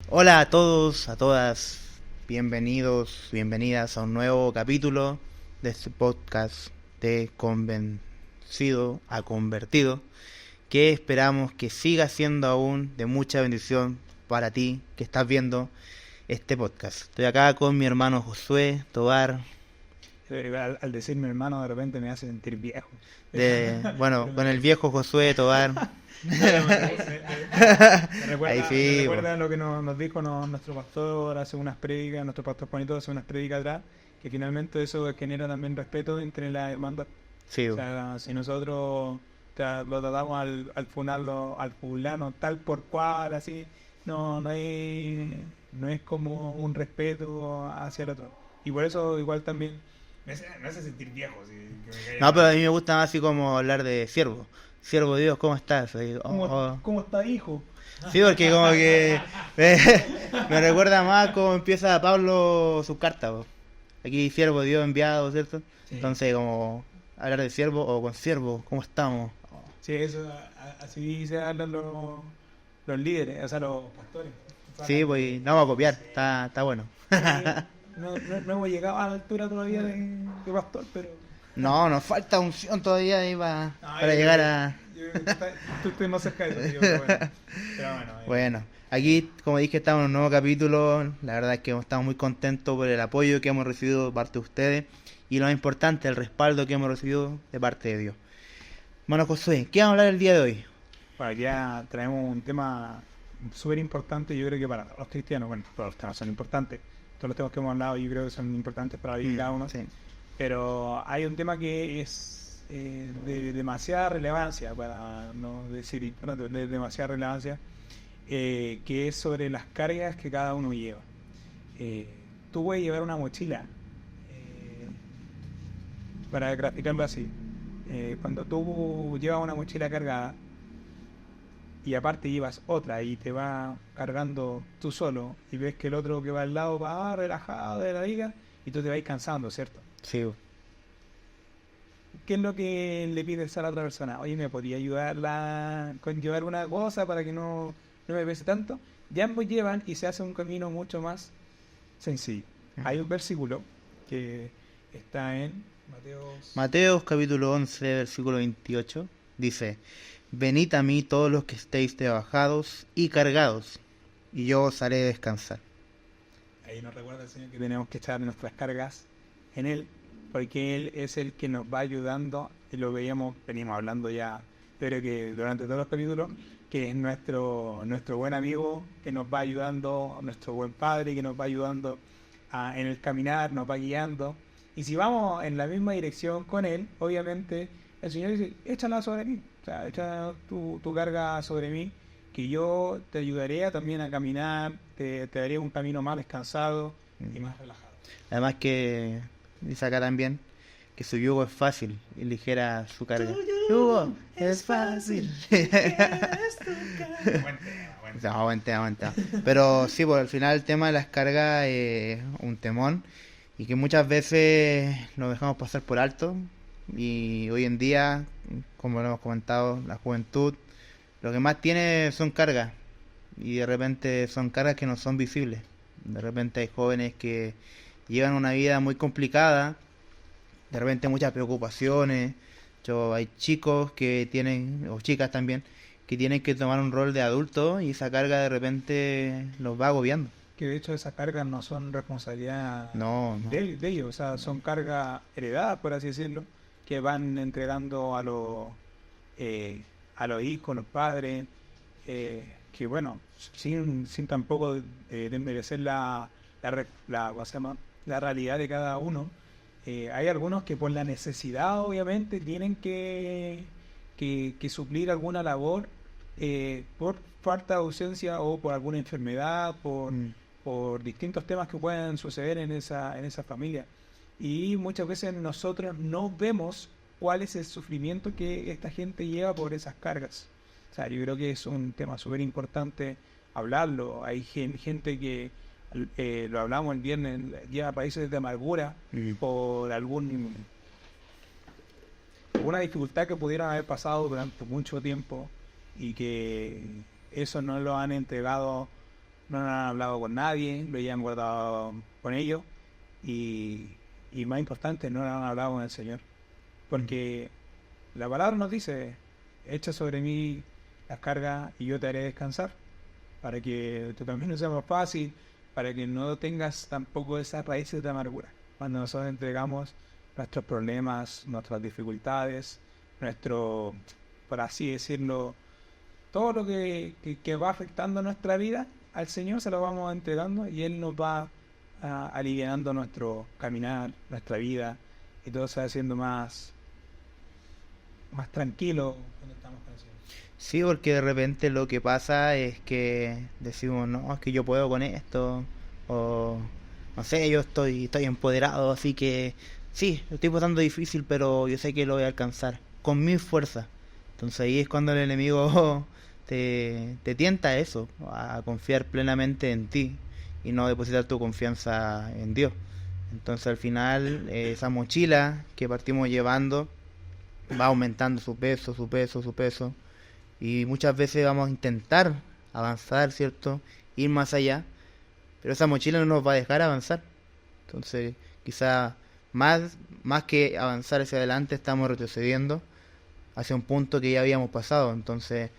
Hola a todos, a todas, bienvenidos, bienvenidas a un nuevo capítulo de este podcast de Convencido a Convertido, que esperamos que siga siendo aún de mucha bendición para ti que estás viendo este podcast. Estoy acá con mi hermano Josué Tobar, Al decir mi hermano de repente me hace sentir viejo. bueno, Pero me con el gusta. viejo Josué Tobar. Pero Ahí me sí, po. recuerda lo que nos dijo nuestro pastor hace unas prédicas, nuestro pastor Juanito hace unas prédicas atrás, que finalmente eso genera también respeto entre las hermandad. Sí, O po. sea, si nosotros lo tratamos al fulano tal por cual, así, no es como un respeto hacia el otro. Y por eso igual también me hace sentir viejo, así, que me caiga No, pero a mal. mí me gusta más así como hablar de siervo. Siervo Dios, ¿cómo estás? Ahí, oh. ¿Cómo está, hijo? Sí, porque como que me, me recuerda más cómo empieza Pablo sus cartas, po. Aquí siervo Dios enviado, ¿cierto? Sí. Entonces como hablar de siervo o con siervo, ¿cómo estamos? Sí, eso, así se hablan los líderes, o sea, los pastores. Sí, Hablan pues de... no vamos a copiar, está bueno. Sí, no hemos llegado a la altura todavía de pastor, pero... No, nos falta unción todavía ahí No, para llegar a... yo creo que tú estás más cerca de eso, tío, pero bueno. Pero bueno, Bueno, aquí como dije estamos en un nuevo capítulo, la verdad es que estamos muy contentos por el apoyo que hemos recibido de parte de ustedes y lo más importante, el respaldo que hemos recibido de parte de Dios. Bueno, Josué, ¿qué vamos a hablar el día de hoy? bueno, ya traemos un tema súper importante, yo creo que para los cristianos, bueno, todos los temas son importantes, todos los temas que hemos hablado yo creo que son importantes para la vida de cada uno. Sí. Pero hay un tema que es de demasiada relevancia, para no decir importante, de demasiada relevancia, que es sobre las cargas que cada uno lleva. Eh, Tú puedes llevar una mochila, eh, para graficarlo así. Cuando tú llevas una mochila cargada y aparte llevas otra y te va cargando tú solo y ves que el otro que va al lado va relajado de la liga y tú te vas cansando, ¿cierto? Sí, ¿Qué es lo que le pides a la otra persona? Oye, ¿me podría ayudarla con llevar una cosa para que no me pese tanto? Ya ambos llevan y se hace un camino mucho más sencillo. Hay un versículo que está en Mateos. Mateos capítulo 11, versículo 28, dice, venid a mí todos los que estéis trabajados y cargados, y yo os haré descansar. Ahí nos recuerda el Señor que tenemos que echar nuestras cargas en Él, porque Él es el que nos va ayudando, y lo venimos hablando ya, pero que durante todos los capítulos, que es nuestro buen amigo, que nos va ayudando, nuestro buen Padre, que nos va ayudando en el caminar, nos va guiando. Y si vamos en la misma dirección con Él, obviamente el Señor dice, échala sobre mí, o sea, echa tu carga sobre mí, que yo te ayudaré también a caminar, te daré un camino más descansado y más relajado. Además que dice acá también que su yugo es fácil y ligera su carga. Yugo es fácil. Buen tema, buen No, tema. buen tema. Pero sí, pues al final el tema de las cargas es un temón y que muchas veces lo dejamos pasar por alto y hoy en día, como lo hemos comentado, la juventud lo que más tiene son cargas y de repente son cargas que no son visibles. De repente hay jóvenes que llevan una vida muy complicada, de repente muchas preocupaciones. Hay chicos que tienen, o chicas también, que tienen que tomar un rol de adulto y esa carga de repente los va agobiando. Que de hecho esas cargas no son responsabilidad No, no. de ellos, o sea, son cargas heredadas, por así decirlo, que van entregando eh, a los hijos, los padres, que bueno, sin tampoco desmerecer ¿cómo se llama? La realidad de cada uno. Hay algunos que por la necesidad, obviamente, tienen que suplir alguna labor por falta de ausencia o por alguna enfermedad, Mm, por distintos temas que pueden suceder en esa familia. Y muchas veces nosotros no vemos cuál es el sufrimiento que esta gente lleva por esas cargas. O sea, yo creo que es un tema súper importante hablarlo. Hay gente que, lo hablamos el viernes, lleva países de amargura mm. por alguna dificultad que pudieran haber pasado durante mucho tiempo y que eso no lo han entregado no han hablado con nadie, lo hayan guardado con ellos y, y más importante, no han hablado con el Señor. Porque la palabra nos dice, echa sobre mí las cargas y yo te haré descansar, para que tu camino sea más fácil, para que no tengas tampoco esas raíces de amargura. Cuando nosotros entregamos nuestros problemas, nuestras dificultades, nuestro, por así decirlo, todo lo que va afectando nuestra vida, al Señor se lo vamos entregando y Él nos va aliviando nuestro caminar, nuestra vida, y todo se va haciendo más tranquilo cuando estamos con el Señor. Sí, porque de repente lo que pasa es que decimos, no, es que yo puedo con esto, o no sé, yo estoy empoderado, así que sí, lo estoy pasando difícil, pero yo sé que lo voy a alcanzar, con mi fuerza. Entonces ahí es cuando el enemigo te tienta a eso, a confiar plenamente en ti y no depositar tu confianza en Dios. Entonces al final esa mochila que partimos llevando va aumentando su peso, su peso, su peso. Y muchas veces vamos a intentar avanzar, ¿cierto? Ir más allá, pero esa mochila no nos va a dejar avanzar. Entonces, quizá más que avanzar hacia adelante, estamos retrocediendo hacia un punto que ya habíamos pasado. Entonces,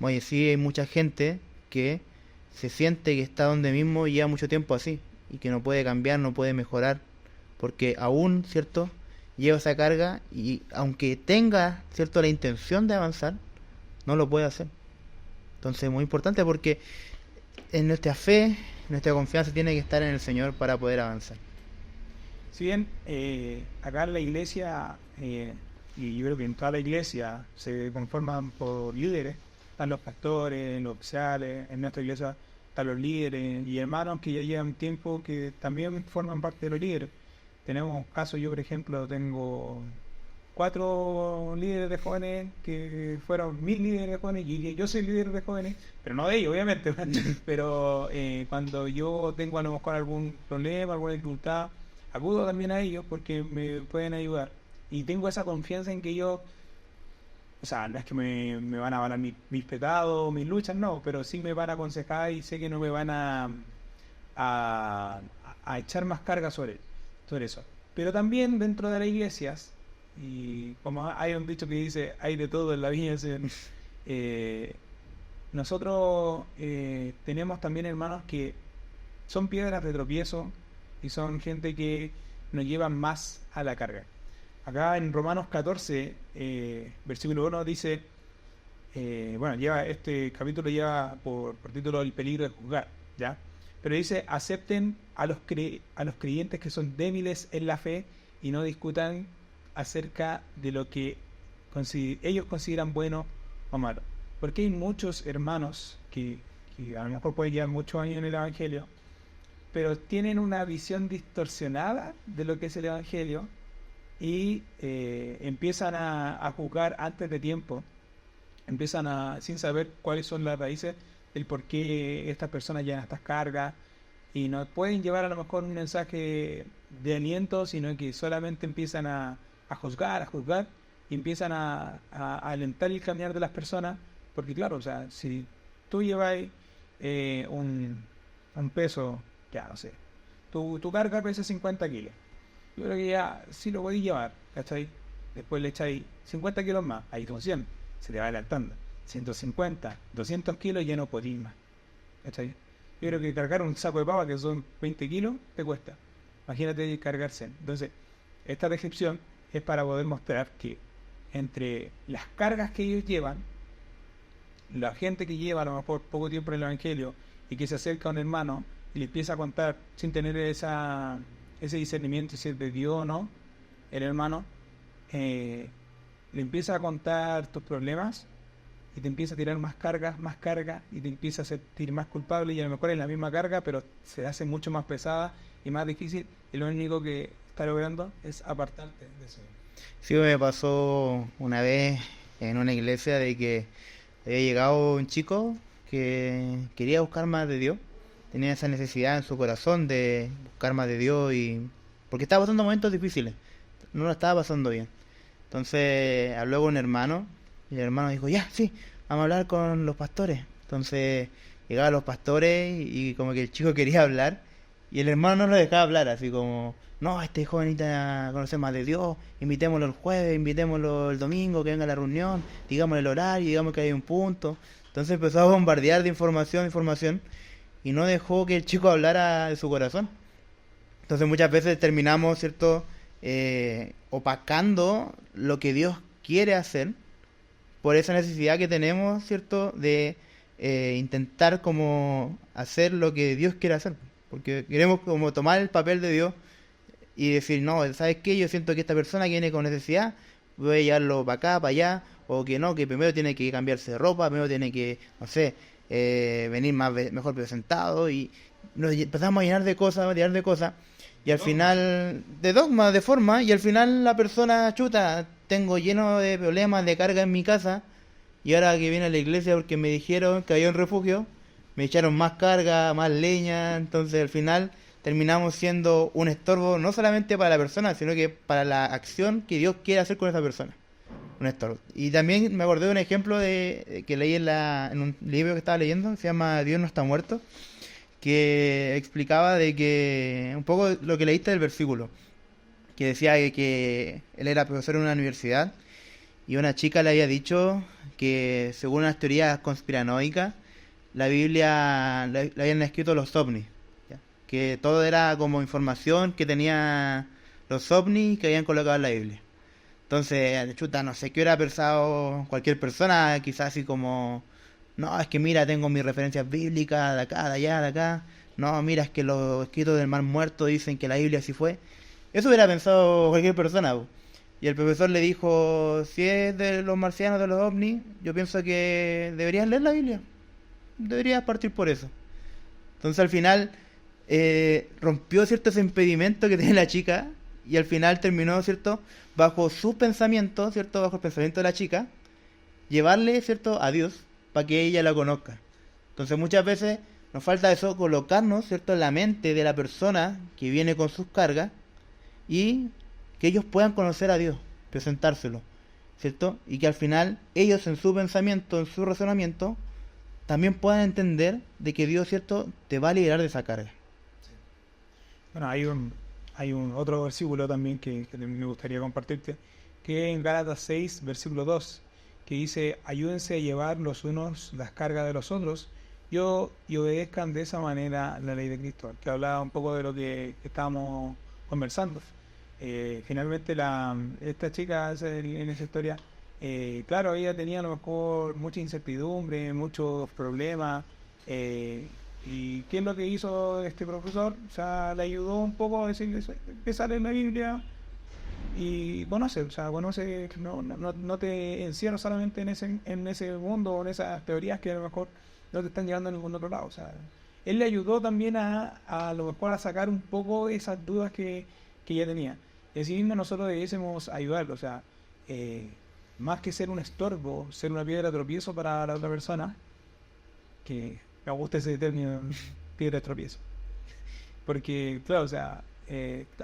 oye, sí hay mucha gente que se siente que está donde mismo y lleva mucho tiempo así, y que no puede cambiar, no puede mejorar, porque aún, ¿cierto? Lleva esa carga y aunque tenga, ¿cierto?, la intención de avanzar, no lo puede hacer. Entonces es muy importante porque en nuestra fe, nuestra confianza tiene que estar en el Señor para poder avanzar. Si bien acá en la iglesia, y yo creo que en toda la iglesia se conforman por líderes, están los pastores, los oficiales, en nuestra iglesia están los líderes y hermanos que ya llevan tiempo que también forman parte de los líderes. Tenemos casos, yo por ejemplo tengo 4 líderes de jóvenes que fueron mis líderes de jóvenes y yo soy líder de jóvenes, pero no de ellos obviamente, pero cuando yo tengo a lo mejor algún problema, alguna dificultad, acudo también a ellos porque me pueden ayudar y tengo esa confianza en que ellos, o sea, no es que me van a avalar mis pecados, mis luchas, no, pero sí me van a aconsejar y sé que no me van a, a echar más carga sobre eso. Pero también dentro de las iglesias, y como hay un dicho que dice, hay de todo en la vida, nosotros tenemos también hermanos que son piedras de tropiezo y son gente que nos llevan más a la carga. Acá en Romanos 14, versículo 1 dice, bueno, este capítulo lleva por título el peligro de juzgar, ¿ya? Pero dice, acepten a los creyentes que son débiles en la fe y no discutan acerca de lo que ellos consideran bueno o malo. Porque hay muchos hermanos que a lo mejor pueden llevar muchos años en el Evangelio, pero tienen una visión distorsionada de lo que es el Evangelio y empiezan a juzgar antes de tiempo, sin saber cuáles son las raíces del por qué estas personas llevan estas cargas y no pueden llevar a lo mejor un mensaje de aliento, sino que solamente empiezan a juzgar y empiezan a alentar el caminar de las personas, porque claro, o sea, si tú llevas un peso, ya no sé, tu carga pesa 50 kilos, yo creo que ya sí lo podéis llevar, ¿cachai? Después le echáis 50 kilos más, ahí son 100, se te va adelantando, 150, 200 kilos ya no podéis más, ¿cachai? Yo creo que cargar un saco de papa que son 20 kilos te cuesta, imagínate cargar 100. Entonces, esta descripción es para poder mostrar que entre las cargas que ellos llevan, la gente que lleva a lo mejor poco tiempo en el Evangelio y que se acerca a un hermano y le empieza a contar sin tener ese discernimiento si es de Dios o no, el hermano le empieza a contar tus problemas y te empieza a tirar más carga y te empieza a sentir más culpable y a lo mejor es la misma carga pero se hace mucho más pesada y más difícil y lo único que está logrando es apartarte de eso. Sí, me pasó una vez en una iglesia de que había llegado un chico que quería buscar más de Dios, tenía esa necesidad en su corazón de buscar más de Dios y porque estaba pasando momentos difíciles, no lo estaba pasando bien. Entonces habló con un hermano y el hermano dijo, ya, sí, vamos a hablar con los pastores. Entonces llegaban los pastores y como que el chico quería hablar y el hermano no lo dejaba hablar, así como, no, este joven necesita conocer más de Dios, invitémoslo el jueves, invitémoslo el domingo, que venga a la reunión, digamos el horario, digamos que hay un punto. Entonces empezó a bombardear de información, y no dejó que el chico hablara de su corazón. Entonces muchas veces terminamos, ¿cierto?, opacando lo que Dios quiere hacer por esa necesidad que tenemos, ¿cierto?, de intentar como hacer lo que Dios quiere hacer. Porque queremos como tomar el papel de Dios y decir, no, ¿sabes qué? Yo siento que esta persona que viene con necesidad, voy a llevarlo para acá, para allá, o que no, que primero tiene que cambiarse de ropa, primero tiene que, no sé, venir mejor presentado, y nos empezamos a llenar de cosas, y al final, de dogmas, de forma, y al final la persona, chuta, tengo lleno de problemas, de carga en mi casa, y ahora que viene a la iglesia porque me dijeron que había un refugio, me echaron más carga, más leña, entonces al final terminamos siendo un estorbo no solamente para la persona, sino que para la acción que Dios quiere hacer con esa persona. Un estorbo. Y también me acordé de un ejemplo que leí en un libro que estaba leyendo, se llama Dios no está muerto, que explicaba de que un poco lo que leíste del versículo, que decía que él era profesor en una universidad y una chica le había dicho que según unas teorías conspiranoicas la Biblia le habían escrito los ovnis, ¿ya? Que todo era como información que tenía los ovnis que habían colocado en la Biblia. Entonces, chuta, no sé qué hubiera pensado cualquier persona, quizás así como, no, es que mira, tengo mis referencias bíblicas de acá, de allá, de acá. No, mira, es que los escritos del Mar Muerto dicen que la Biblia así fue. Eso hubiera pensado cualquier persona, po. Y el profesor le dijo, si es de los marcianos, de los ovnis, yo pienso que deberías leer la Biblia. Deberías partir por eso. Entonces al final rompió cierto ese impedimento que tenía la chica y al final terminó, ¿cierto?, bajo su pensamiento, ¿cierto?, bajo el pensamiento de la chica, llevarle, ¿cierto?, a Dios para que ella la conozca. Entonces muchas veces nos falta eso, colocarnos, ¿cierto?, en la mente de la persona que viene con sus cargas y que ellos puedan conocer a Dios, presentárselo, ¿cierto? Y que al final ellos en su pensamiento, en su razonamiento, también puedan entender de que Dios, ¿cierto?, te va a liberar de esa carga. Bueno, hay un otro versículo también que me gustaría compartirte, que es en Gálatas 6, versículo 2, que dice, ayúdense a llevar los unos las cargas de los otros y obedezcan de esa manera la ley de Cristo, que hablaba un poco de lo que estábamos conversando. Finalmente esta chica en esa historia, claro, ella tenía a lo mejor mucha incertidumbre, muchos problemas, y ¿qué es lo que hizo este profesor? O sea, le ayudó un poco a decirle, empezar en la Biblia y conoce, o sea, conoce, no te encierras solamente en ese mundo o en esas teorías que a lo mejor no te están llevando a ningún otro lado. O sea, él le ayudó también a lo mejor a sacar un poco esas dudas que ella tenía. Es decir, nosotros debiésemos ayudarlo, o sea, más que ser un estorbo, ser una piedra de tropiezo para la otra persona, que me gusta ese término, piedra de tropiezo. Porque, claro, o sea,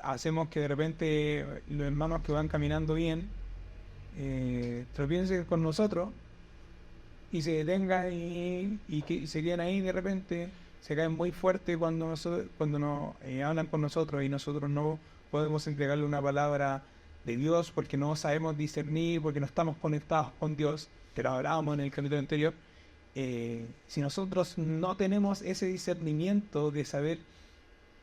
hacemos que de repente los hermanos que van caminando bien tropiecen con nosotros y se detengan y que se queden ahí de repente, se caen muy fuerte cuando nos hablan con nosotros y nosotros no podemos entregarle una palabra de Dios porque no sabemos discernir, porque no estamos conectados con Dios, que lo hablábamos en el capítulo anterior. Si nosotros no tenemos ese discernimiento de saber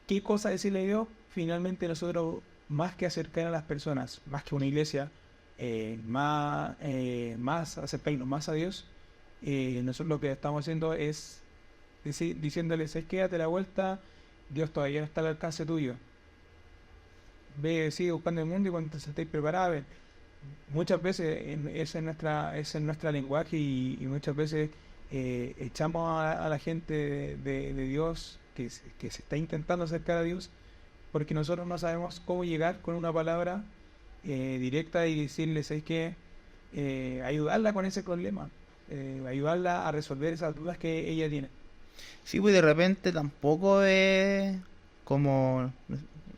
qué cosa decirle a Dios, finalmente nosotros, más que acercar a las personas, más que una iglesia, más acercarnos más a Dios, nosotros lo que estamos haciendo es diciéndoles, quédate la vuelta, Dios todavía no está al alcance tuyo. Sigue buscando el mundo y cuando estéis preparados. Muchas veces ese es nuestra lenguaje y muchas veces echamos a la gente de Dios que se está intentando acercar a Dios porque nosotros no sabemos cómo llegar con una palabra directa y decirles, ¿sabes qué? Ayudarla con ese problema, ayudarla a resolver esas dudas que ella tiene. Sí, pues de repente tampoco es como,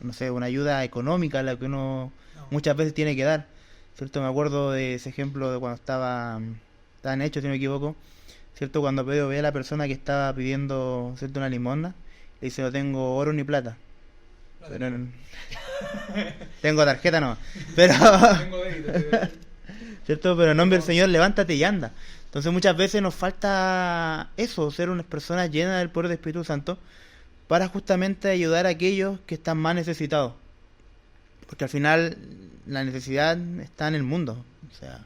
no sé, una ayuda económica la que uno muchas veces tiene que dar, ¿cierto? Me acuerdo de ese ejemplo de cuando estaban hechos, si no me equivoco, ¿cierto? Cuando Pedro ve a la persona que estaba pidiendo, ¿cierto?, una limosna, le dice, no tengo oro ni plata. Pero, tengo tarjeta no. Pero, Tengo débito. ¿cierto? Pero en nombre del Señor, levántate y anda. Entonces muchas veces nos falta eso, ser unas personas llenas del poder del Espíritu Santo, para justamente ayudar a aquellos que están más necesitados. Porque al final la necesidad está en el mundo. O sea,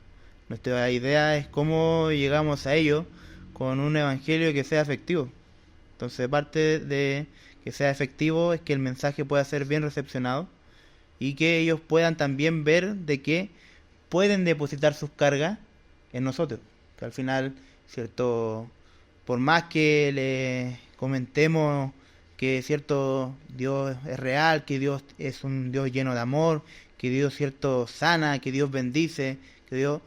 nuestra idea es cómo llegamos a ellos con un evangelio que sea efectivo. Entonces parte de que sea efectivo es que el mensaje pueda ser bien recepcionado y que ellos puedan también ver de que pueden depositar sus cargas en nosotros. Que al final, cierto, por más que le comentemos que cierto Dios es real, que Dios es un Dios lleno de amor, que Dios cierto sana, que Dios bendice, que Dios,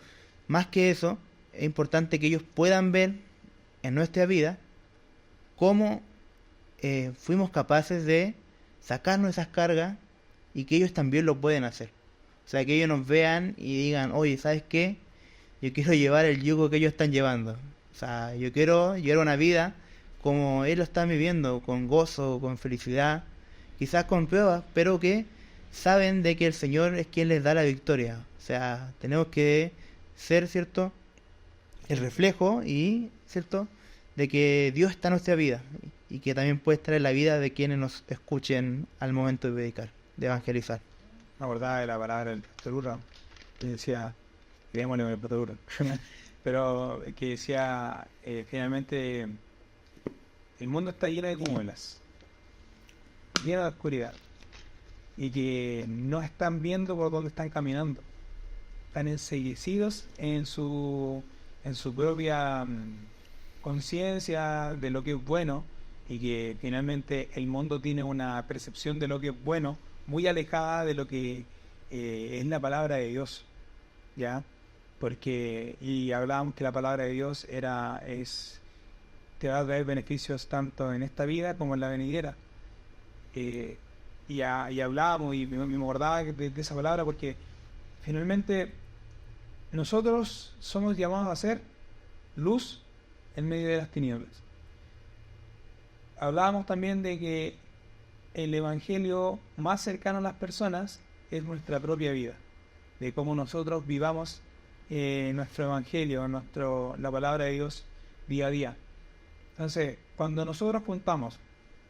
más que eso, es importante que ellos puedan ver en nuestra vida cómo fuimos capaces de sacarnos esas cargas y que ellos también lo pueden hacer. O sea, que ellos nos vean y digan, oye, ¿sabes qué? Yo quiero llevar el yugo que ellos están llevando. O sea, yo quiero llevar una vida como ellos lo están viviendo, con gozo, con felicidad, quizás con pruebas, pero que saben de que el Señor es quien les da la victoria. O sea, tenemos que ser, ¿cierto?, el reflejo y, ¿cierto?, de que Dios está en nuestra vida y que también puede estar en la vida de quienes nos escuchen al momento de predicar, de evangelizar. Me acordaba de la palabra del pastor Urra, que decía, creémosle con el pastor Urra, pero que decía, finalmente, el mundo está lleno de tinieblas, lleno de oscuridad, y que no están viendo por dónde están caminando, están enceguecidos en su propia conciencia de lo que es bueno, y que finalmente el mundo tiene una percepción de lo que es bueno muy alejada de lo que es la palabra de Dios, ¿ya? Porque, y hablábamos que la palabra de Dios te va a traer beneficios tanto en esta vida como en la venidera. Y hablábamos, y me acordaba de esa palabra, porque finalmente nosotros somos llamados a ser luz en medio de las tinieblas. Hablábamos también de que el evangelio más cercano a las personas es nuestra propia vida, de cómo nosotros vivamos nuestro evangelio, la palabra de Dios día a día. Entonces, cuando nosotros juntamos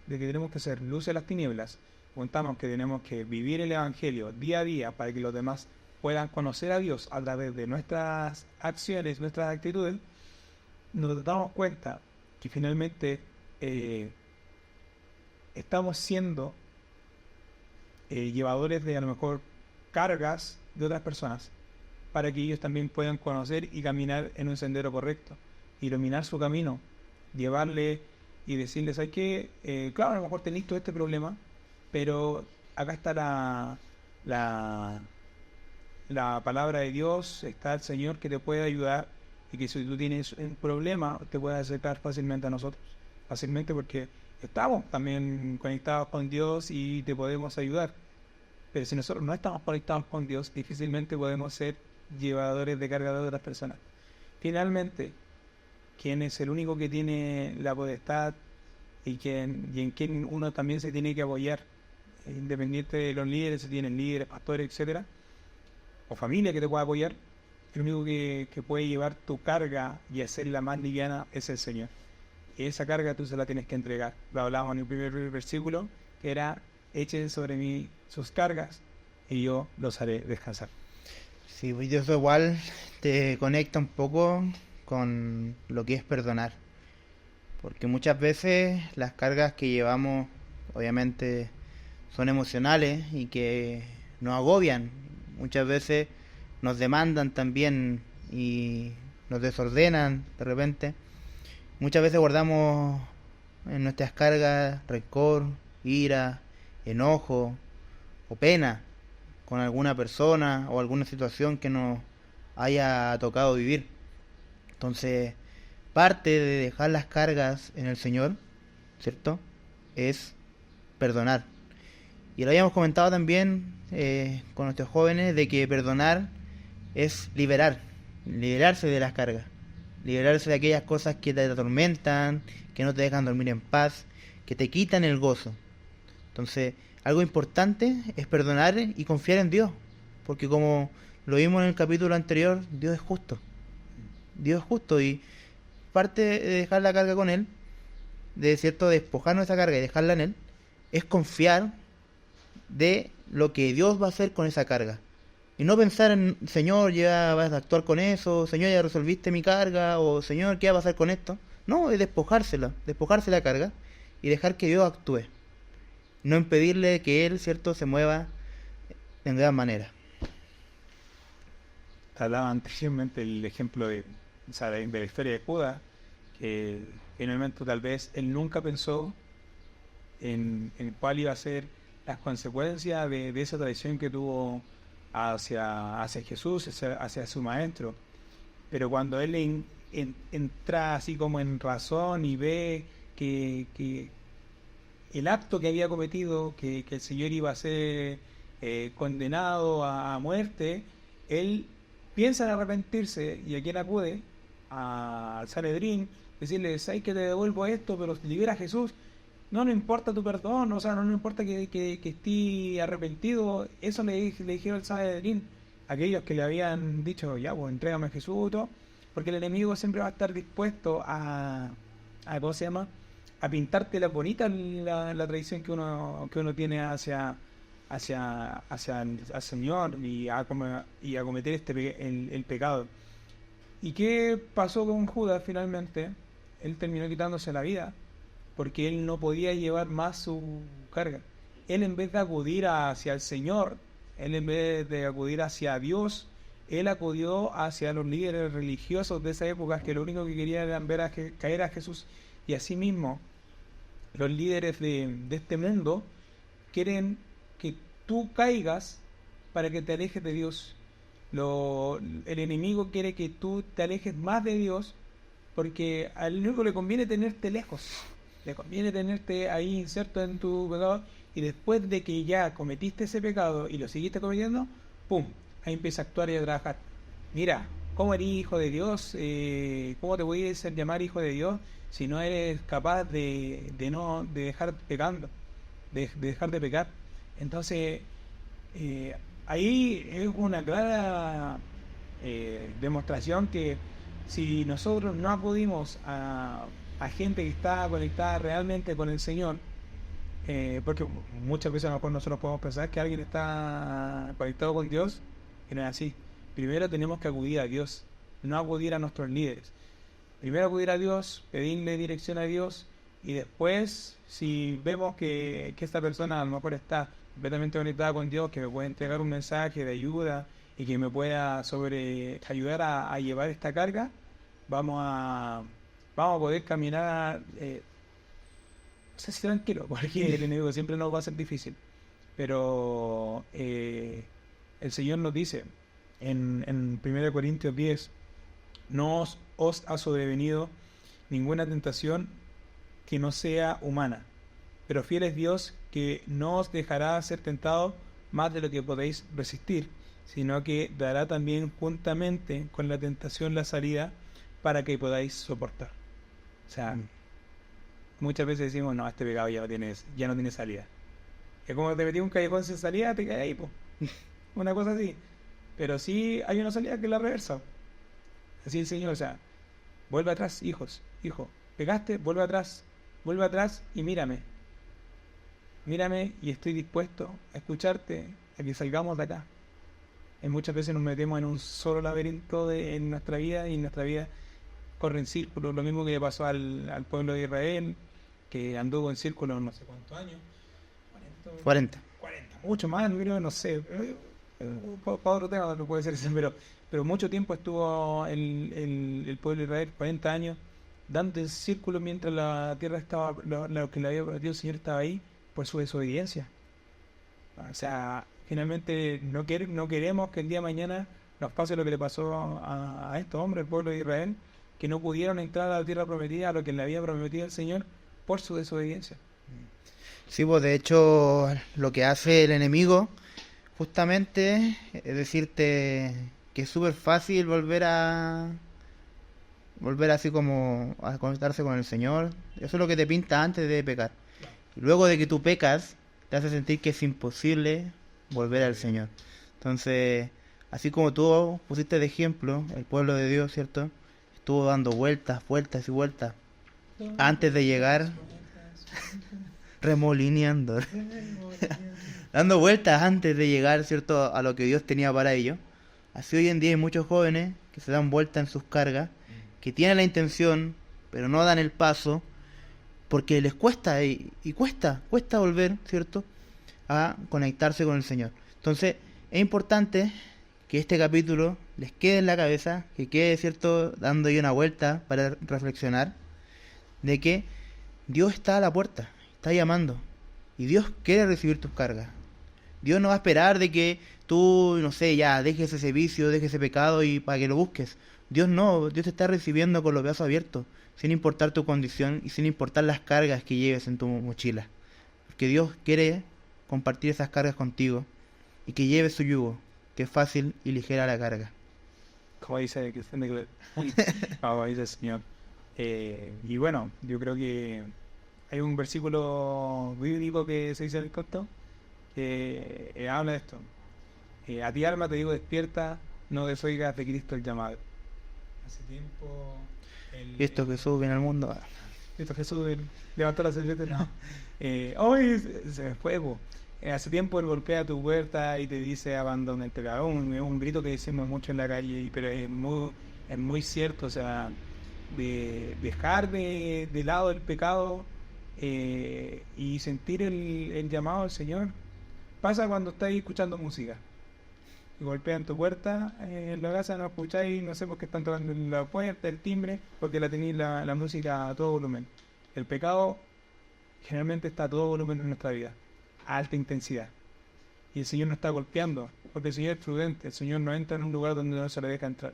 de que tenemos que ser luz en las tinieblas, juntamos que tenemos que vivir el evangelio día a día para que los demás puedan conocer a Dios a través de nuestras acciones, nuestras actitudes, nos damos cuenta que finalmente estamos siendo llevadores de a lo mejor cargas de otras personas para que ellos también puedan conocer y caminar en un sendero correcto, iluminar su camino, llevarle y decirles, ¿sabes qué? Claro, a lo mejor tenéis todo este problema, pero acá está la palabra de Dios, está el Señor que te puede ayudar, y que si tú tienes un problema te puedes acercar fácilmente a nosotros, fácilmente, porque estamos también conectados con Dios y te podemos ayudar. Pero si nosotros no estamos conectados con Dios, difícilmente podemos ser llevadores de carga de otras personas. Finalmente, quien es el único que tiene la potestad y en quien uno también se tiene que apoyar, independiente de los líderes, si tienen líderes, pastores, etcétera, o familia que te pueda apoyar, el único que puede llevar tu carga y hacerla más liviana es el Señor. Y esa carga tú se la tienes que entregar. Lo hablábamos en el primer versículo, que era: echen sobre mí sus cargas y yo los haré descansar. Sí, pues eso igual te conecta un poco con lo que es perdonar. Porque muchas veces las cargas que llevamos, obviamente, son emocionales y que nos agobian. Muchas veces nos demandan también y nos desordenan de repente. Muchas veces guardamos en nuestras cargas rencor, ira, enojo o pena con alguna persona o alguna situación que nos haya tocado vivir. Entonces, parte de dejar las cargas en el Señor, ¿cierto?, es perdonar. Y lo habíamos comentado también con nuestros jóvenes, de que perdonar es liberarse de las cargas, liberarse de aquellas cosas que te atormentan, que no te dejan dormir en paz, que te quitan el gozo. Entonces, algo importante es perdonar y confiar en Dios, porque como lo vimos en el capítulo anterior, Dios es justo. Dios es justo y parte de dejar la carga con Él, de cierto despojarnos de esa carga y dejarla en Él, es confiar de lo que Dios va a hacer con esa carga. Y no pensar en, Señor, ya vas a actuar con eso, Señor, ya resolviste mi carga, o Señor, ¿qué va a pasar con esto? No, es despojarse la carga y dejar que Dios actúe. No impedirle que Él, cierto, se mueva en gran manera. Hablaba anteriormente el ejemplo de la historia de Judas, que en un momento tal vez él nunca pensó en cuál iba a ser las consecuencias de esa traición que tuvo hacia Jesús, hacia su maestro. Pero cuando él entra así como en razón y ve que el acto que había cometido, que el Señor iba a ser condenado a muerte, él piensa en arrepentirse. ¿Y a quién acude? Al Sanedrín, decirle: ¿sabes que te devuelvo esto, pero libera a Jesús? No importa tu perdón, o sea, no importa que esté arrepentido. Eso le dijeron al Sanedrín, aquellos que le habían dicho: ya, pues entrégame a Jesús y todo, porque el enemigo siempre va a estar dispuesto a ¿cómo se llama?, a pintarte la bonita la traición que uno tiene hacia el Señor y a cometer el pecado. ¿Y qué pasó con Judas finalmente? Él terminó quitándose la vida porque él no podía llevar más su carga. Él, en vez de acudir hacia el Señor, él, en vez de acudir hacia Dios, él acudió hacia los líderes religiosos de esa época, que lo único que querían era ver caer a Jesús. Y asimismo, los líderes de este mundo quieren que tú caigas para que te alejes de Dios. El enemigo quiere que tú te alejes más de Dios, porque al único le conviene tenerte lejos, le conviene tenerte ahí inserto en tu pecado, y después de que ya cometiste ese pecado y lo seguiste cometiendo, ¡pum!, ahí empieza a actuar y a trabajar. Mira, ¿cómo eres hijo de Dios? ¿Cómo te puedes llamar hijo de Dios si no eres capaz de dejar pecando, de dejar de pecar? Entonces, ahí es una clara demostración que si nosotros no acudimos a gente que está conectada realmente con el Señor, porque muchas veces a lo mejor nosotros podemos pensar que alguien está conectado con Dios, y no es así. Primero tenemos que acudir a Dios, no acudir a nuestros líderes. Primero acudir a Dios, pedirle dirección a Dios, y después, si vemos que esta persona a lo mejor está completamente conectada con Dios, que me puede entregar un mensaje de ayuda y que me pueda ayudar a llevar esta carga, vamos a poder caminar, no sé si tranquilo, porque el enemigo siempre nos va a ser difícil, pero el Señor nos dice en 1 Corintios 10: no os ha sobrevenido ninguna tentación que no sea humana, pero fiel es Dios, que no os dejará ser tentados más de lo que podéis resistir, sino que dará también juntamente con la tentación la salida para que podáis soportar. O sea, muchas veces decimos: no, este pecado ya no tiene salida. Es como te metí un callejón sin salida, te caes ahí, po. Una cosa así. Pero sí hay una salida que es la reversa. Así el Señor, o sea, vuelve atrás, hijo, pecaste, vuelve atrás y mírame y estoy dispuesto a escucharte, a que salgamos de acá. Y muchas veces nos metemos en un solo laberinto en nuestra vida, y en nuestra vida corre en círculos, lo mismo que le pasó al pueblo de Israel, que anduvo en círculos no sé cuántos años, 40, mucho más, no sé, para otro tema no puede ser ese, pero mucho tiempo estuvo el pueblo de Israel, 40 años, dando en círculo mientras la tierra estaba, lo que le había prometido el Señor estaba ahí, por su desobediencia. O sea, finalmente no queremos que el día de mañana nos pase lo que le pasó a estos hombres, el pueblo de Israel, que no pudieron entrar a la tierra prometida, a lo que le había prometido el Señor, por su desobediencia. Sí, pues de hecho lo que hace el enemigo justamente es decirte que es súper fácil volver a volver así como a conectarse con el Señor. Eso es lo que te pinta antes de pecar. Y luego de que tú pecas, te hace sentir que es imposible volver al Señor. Entonces, así como tú pusiste de ejemplo, el pueblo de Dios, ¿cierto? Estuvo dando vueltas, vueltas y vueltas antes de llegar, remolineando, dando vueltas antes de llegar, ¿cierto?, a lo que Dios tenía para ellos. Así hoy en día hay muchos jóvenes que se dan vuelta en sus cargas, que tienen la intención, pero no dan el paso, porque les cuesta y cuesta volver, ¿cierto?, a conectarse con el Señor. Entonces, es importante que este capítulo les quede en la cabeza, que quede, ¿cierto?, dando ahí una vuelta para reflexionar, de que Dios está a la puerta, está llamando, y Dios quiere recibir tus cargas. Dios no va a esperar de que tú, no sé, ya dejes ese vicio, dejes ese pecado y para que lo busques. Dios no, Dios te está recibiendo con los brazos abiertos, sin importar tu condición y sin importar las cargas que lleves en tu mochila. Porque Dios quiere compartir esas cargas contigo y que lleves su yugo, que es fácil y ligera la carga. Como dice Cristian de Glet, como dice el Señor. Y bueno, yo creo que hay un versículo bíblico que se dice en el corto que habla de esto. A ti, alma, te digo, despierta, no desoigas de Cristo el llamado. Hace tiempo... Cristo Jesús viene al mundo. Cristo Jesús levantó la serpiente, no. Hoy se me fue, po. Hace tiempo Él golpea tu puerta y te dice abandona el pecado. Es un grito que decimos mucho en la calle, pero es muy cierto. O sea, de dejar de lado el pecado y sentir el llamado del Señor. Pasa cuando estáis escuchando música y golpean tu puerta en la casa, no escucháis, no sé por qué están tocando la puerta, el timbre, porque la tenéis la música a todo volumen. El pecado generalmente está a todo volumen en nuestra vida, a alta intensidad, y el Señor no está golpeando, porque el Señor es prudente, el Señor no entra en un lugar donde no se le deja entrar,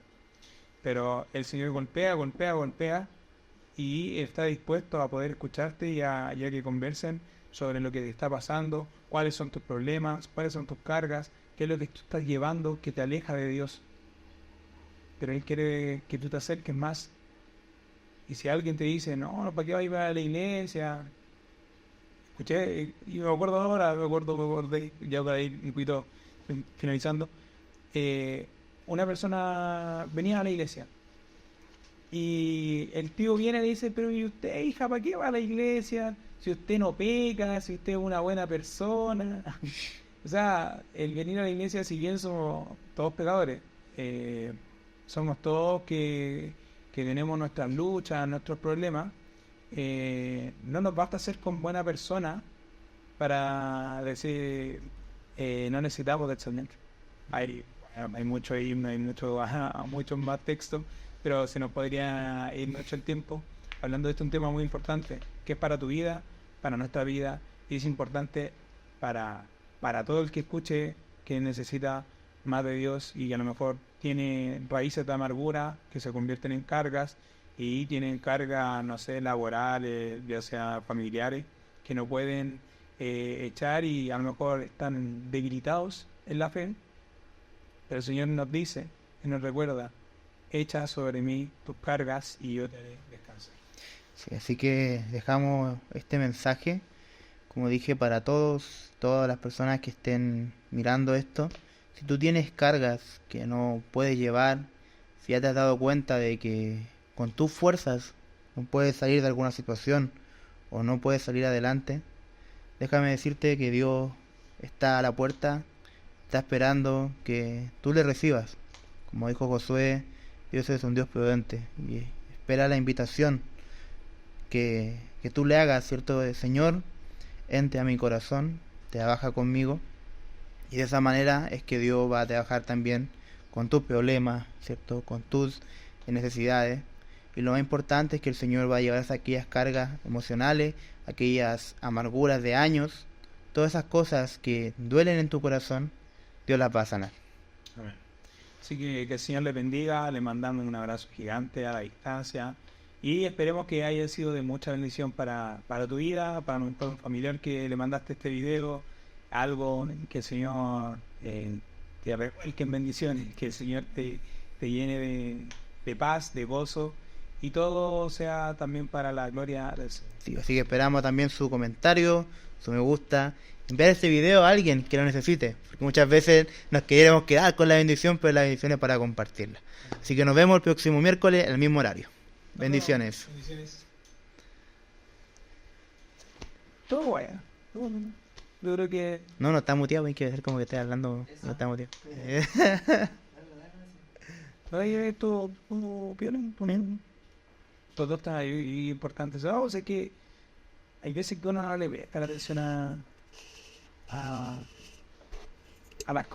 pero el Señor golpea y está dispuesto a poder escucharte y a que conversen sobre lo que te está pasando, cuáles son tus problemas, cuáles son tus cargas, qué es lo que tú estás llevando que te aleja de Dios. Pero Él quiere que tú te acerques más. Y si alguien te dice, no, ¿para qué vas a ir a la iglesia? Escuché, y me acuerdo ahora, me acordé, ya para ir un poquito finalizando, una persona venía a la iglesia. Y el tío viene y le dice, pero ¿y usted, hija, para qué va a la iglesia? Si usted no peca, si usted es una buena persona. O sea, el venir a la iglesia, si bien somos todos pecadores, somos todos que tenemos nuestras luchas, nuestros problemas, no nos basta ser con buena persona para decir, no necesitamos del Señor. Hay mucho himno, hay muchos más textos, pero se nos podría ir mucho el tiempo hablando de este un tema muy importante, que es para tu vida, para nuestra vida, y es importante para todo el que escuche que necesita más de Dios y que a lo mejor tiene raíces de amargura que se convierten en cargas y tienen cargas, no sé, laborales, ya sea familiares, que no pueden echar y a lo mejor están debilitados en la fe. Pero el Señor nos dice y nos recuerda, echa sobre mí tus cargas y yo te haré descansar. Sí, así que dejamos este mensaje, como dije, para todas las personas que estén mirando esto. Si tú tienes cargas que no puedes llevar, si ya te has dado cuenta de que con tus fuerzas no puedes salir de alguna situación o no puedes salir adelante, déjame decirte que Dios está a la puerta, está esperando que tú le recibas. Como dijo Josué, Dios es un Dios prudente y espera la invitación que tú le hagas, ¿cierto? Señor, entre a mi corazón, trabaja conmigo, y de esa manera es que Dios va a trabajar también con tus problemas, ¿cierto? Con tus necesidades, y lo más importante es que el Señor va a llevar aquellas cargas emocionales, aquellas amarguras de años, todas esas cosas que duelen en tu corazón, Dios las va a sanar. Amén. Así que el Señor le bendiga, le mandamos un abrazo gigante a la distancia y esperemos que haya sido de mucha bendición para tu vida, para nuestro familiar que le mandaste este video, algo que el Señor te revuelque en bendiciones, que el Señor te llene de paz, de gozo y todo sea también para la gloria del Señor. Sí, así que esperamos también su comentario, su me gusta, enviar este video a alguien que lo necesite, porque muchas veces nos queremos quedar con la bendición, pero la bendición es para compartirla. Así que nos vemos el próximo miércoles al mismo horario. Bendiciones. Bendiciones. Todo guay. Yo creo que... No está muteado, hay que hacer como que esté hablando, no está muteado. Oye, esto, los dos están ahí importantes. O sea que hay veces que uno no le presta la atención a las cosas.